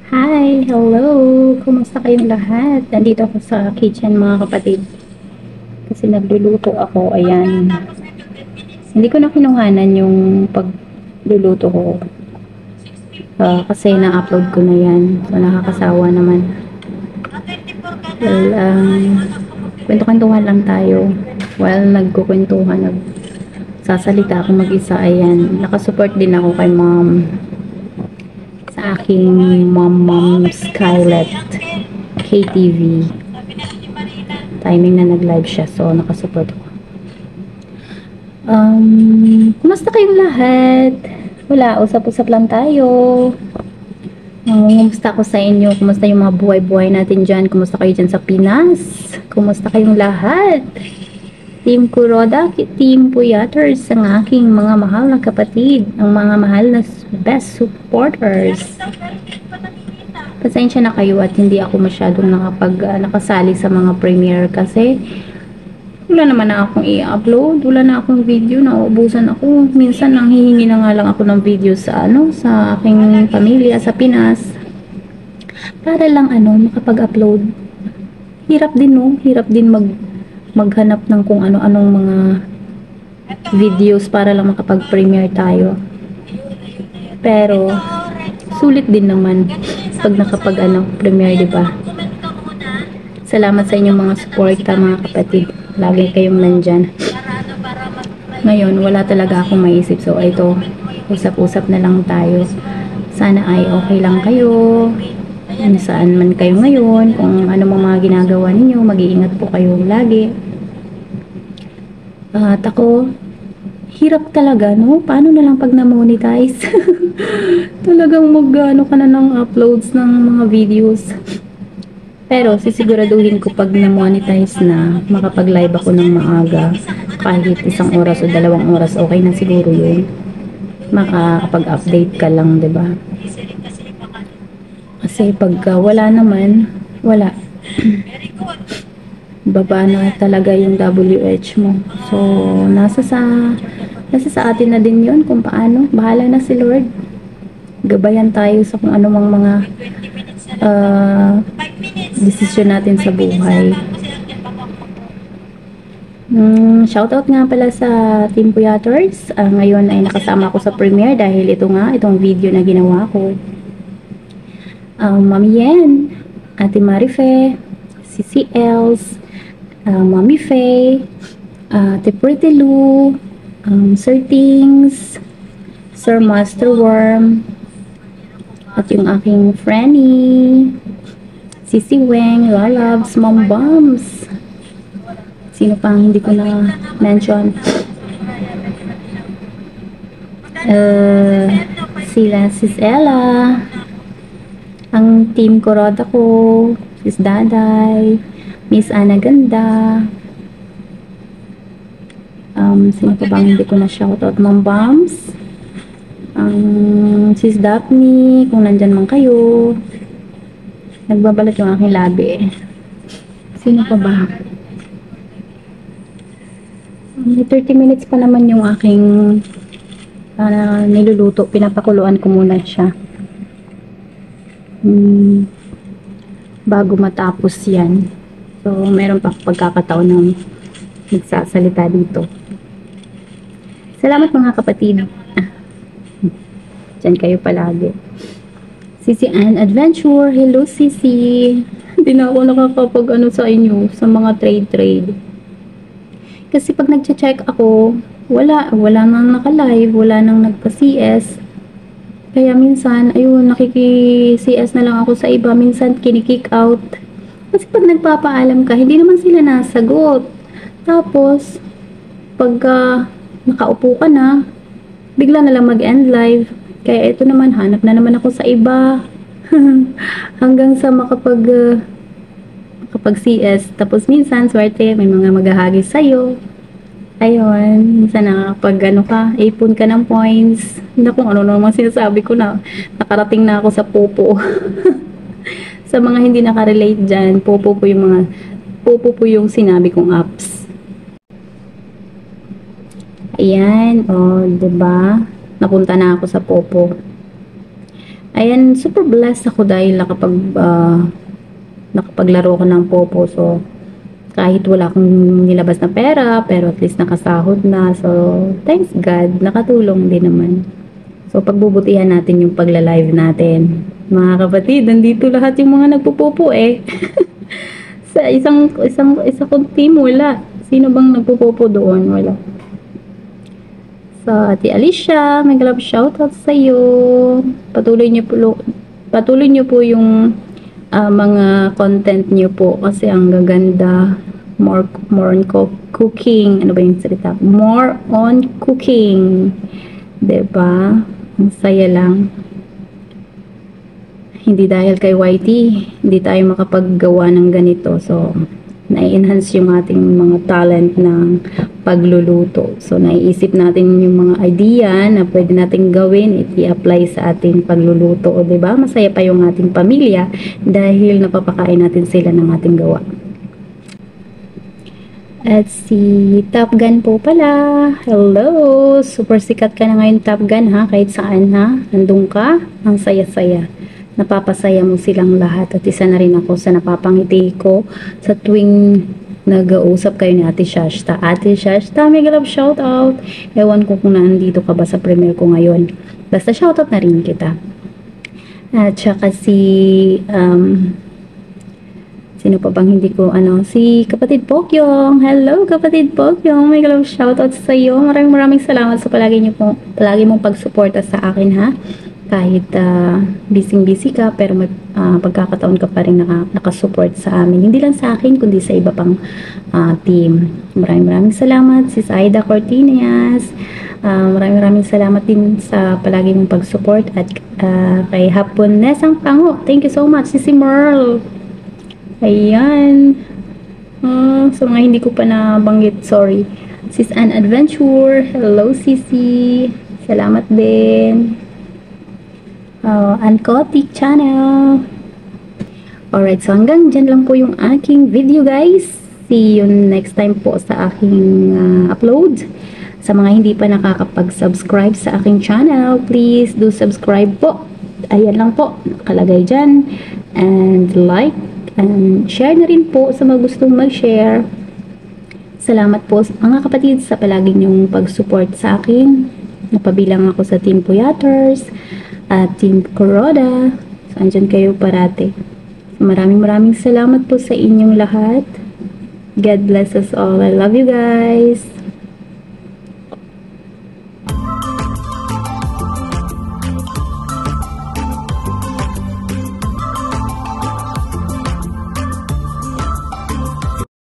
Hi! Hello! Kumusta kayong lahat? Nandito ako sa kitchen mga kapatid. Kasi nagluluto ako. Ayan. Hindi ko na kinuhanan yung pagluluto ko. Kasi na-upload ko na yan. So nakakasawa naman. Well, kwento-kwentuhan lang tayo. While nagkukwentuhan, nagsasalita ako mag-isa. Ayan. Nakasupport din ako kay mom. Sa aking mom Skylet KTV. Timing na nag-live siya, so nakasupport ako. Kumusta kayong lahat? Wala, usap-usap lang tayo. Kumusta ako sa inyo? Kumusta yung mga buhay-buhay natin dyan? Kumusta kayo dyan sa Pinas? Kumusta kayong lahat? Team Kuroda, Team Puyaters, ang aking mga mahal na kapatid, ang mga mahal na best supporters. Pasensya na kayo at hindi ako masyadong nakasali sa mga premiere kasi wala naman na akong i-upload, wala na akong video, nauubusan ako. Minsan nang hihingi na nga lang ako ng video sa sa aking pamilya sa Pinas para lang makapag-upload. Hirap din hirap din maghanap ng kung ano-anong mga videos para lang makapag-premiere tayo. Pero sulit din naman pag premiere, 'di ba? Salamat sa inyong mga suporta mga kapatid. Lagi kayong nandyan. Ngayon, wala talaga akong maisip. So, ito, usap-usap na lang tayo. Sana ay okay lang kayo. Saan man kayo ngayon. Kung ano mga ginagawa ninyo, mag-iingat po kayo lagi. At ako, hirap talaga, no? Paano na lang pag na-monetize? Talagang mag-ano ka na ng uploads ng mga videos. Pero sisiguraduhin ko pag na-monetize na, makapag-live ako ng maaga. Kahit 1 oras o 2 oras, okay na siguro yun. Makakapag-update ka lang, 'di ba? Kasi pagka wala naman, wala. Baba na talaga yung WH mo. So, nasa sa atin na din yun kung paano. Bahala na si Lord. Gabayan tayo sa kung anumang mga desisyon natin sa buhay. Shoutout nga pala sa Team Puyaters. Ngayon ay nakasama ako sa premiere dahil itong video na ginawa ko. Mami Yen, Ate Marife, Sisi Els, Mami Faye, Ate Pretty Lou, Sir Tings, Sir Master Worm, at yung aking Franny, Sisi Weng, Lalabs, Mom Bombs. Sino pang hindi ko na mention? Sis Ella, ang team Kuroda ko, Sis Daday, Miss Ana Ganda, sino pa bang hindi ko na shoutout? Mom Bombs, Sis Daphne, kung nandyan man kayo. Nagbabalat yung aking labi. Sino pa ba? May 30 minutes pa naman yung aking niluluto. Pinapakuluan ko muna siya. Bago matapos yan. So, meron pa pagkakataon ng nagsasalita dito. Salamat mga kapatid. Diyan kayo palagi. Sisi Ann Adventure. Hello Sisi. Hindi na ako nakakapag sa inyo sa mga trade. Kasi pag nagche-check ako, wala nang naka-live, wala nang nagpa-CS. Kaya minsan, ayun, nakiki-CS na lang ako sa iba. Minsan, kini-kick out. Kasi pag nagpapaalam ka, hindi naman sila nasagot. Tapos, pagka nakaupo ka na, bigla na lang mag-end live. Kaya ito naman, hanap na naman ako sa iba. Hanggang sa makapag-CS. Tapos minsan, swerte, may mga maghahagis sa'yo. Ayun, minsan ipon ka ng points. Hindi kung ano naman sinasabi ko na nakarating na ako sa popo. Sa mga hindi nakarelate dyan, popo po yung sinabi kong apps. Ayan, diba? Napunta na ako sa popo. Ayan, super blessed ako dahil nakapaglaro ko ng Popo. So, kahit wala akong nilabas na pera, pero at least nakasahod na. So, thanks God, nakatulong din naman. So, pagbubutihan natin yung pagla-live natin. Mga kapatid, nandito lahat yung mga nagpupopo eh. Sa isa kong team, wala. Sino bang nagpupopo doon? Wala. So, Ate Alicia, may love shoutout sa iyo. Patuloy niyo po yung mga content niyo po kasi ang gaganda. More on cooking. Ano ba yung salita? More on cooking. 'Di ba? Ang saya lang. Hindi dahil kay YT, hindi tayo makapaggawa ng ganito. So, na-enhance yung ating mga talent ng pagluluto. So, naiisip natin yung mga idea na pwede nating gawin, i-apply sa ating pagluluto. O, diba? Masaya pa yung ating pamilya dahil napapakain natin sila ng ating gawa. At si Top Gun po pala. Hello! Super sikat ka na ngayon, Top Gun, ha? Kahit saan, ha? Nandun ka? Ang saya-saya. Napapasaya mo silang lahat. At isa na rin ako sa napapangiti ko sa tuwing nag-uusap kayo ni Ate Shashta. Ate Shashta, may love shoutout. Ewan ko kung nandito ka ba sa premiere ko ngayon. Basta shoutout na rin kita. At saka sino pa bang hindi ko, si Kapatid Pokyong. Hello, Kapatid Pokyong. May love shoutout sa iyo. Maraming salamat sa palagi mong pagsuporta sa akin, ha. Kahit busy ka, pero may pagkakataon ka pa rin nakasupport sa amin. Hindi lang sa akin, kundi sa iba pang team. Maraming salamat, Sis Aida Cortinas. Maraming salamat din sa palagi mong pag-support. At kay Hapon Nesang Pango. Thank you so much, Sisi Merle. Ayan. So, mga hindi ko pa nabanggit, sorry. Sis Ann Adventure. Hello, Sisi. Salamat din. Uncotic channel. Alright, so hanggang dyan lang po yung aking video, guys. See you next time po sa aking upload. Sa mga hindi pa nakakapag-subscribe sa aking channel, please do subscribe po. Ayan lang po, nakalagay dyan. And like, and share na rin po sa mga gustong mag-share. Salamat po mga kapatid sa palagi niyong pag-support sa akin. Napabilang ako sa Team Puyaters at Team Kuroda. So, andyan kayo parate. Maraming salamat po sa inyong lahat. God bless us all. I love you guys.